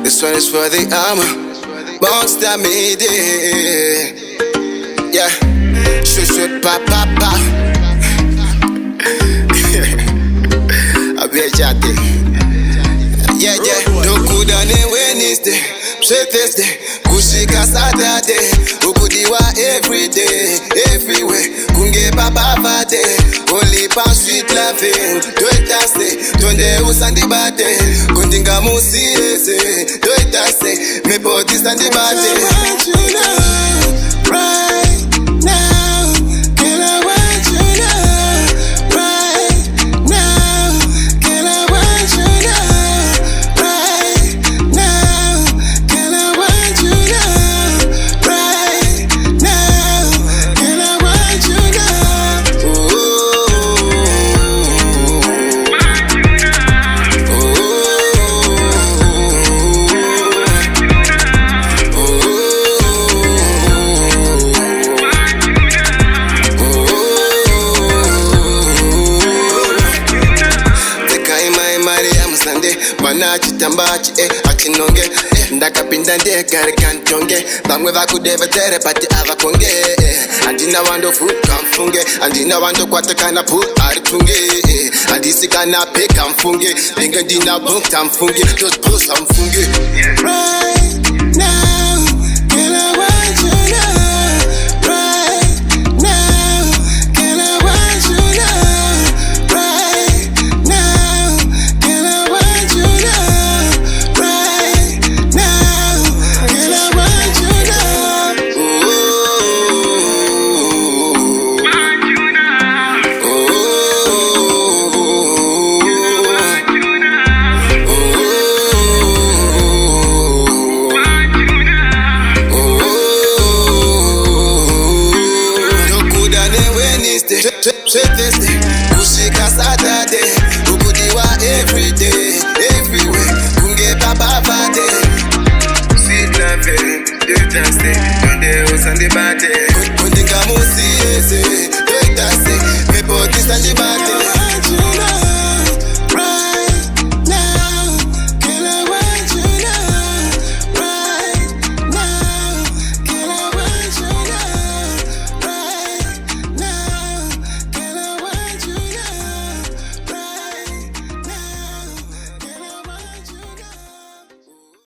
This one is for the armor. Monster made it. Yeah. Shoot, pa, pa, pa. I bet you did. Yeah. No good on a Wednesday. Thursday. Kushika Saturday. Ukudiwa every day. Everywhere. Kunge baba bade. Only pan sweet loving. Do it as say. Donde usandi bate. Kundinga musi ese. Do it as say. Me body standi bate. I want you now. Right now. Girl, I want you now. Right now. Girl, I want you now. Right now. Girl, I want you now. Right now. Girl, I want you now. Mana chitambachi achinonge ndakapinda ndegare kantonge vamwe vakudevetere pati avakonge andina wandofuka mfunge andina wandokwata kana pu aritunge andisi kana peka mfunge linge ndina bukta mfunge tospusa mfunge right now girl I want you now right now girl I want you now right now girl I want you now right now girl I want you now Thursday, Kushika Saturday, Ukudiwa every day, everywhere, Kunge baba bade. Sweet loving, do it and stay, Monday or Sunday bate. Kundinga musi ese, do it and stay, me body Sunday bate.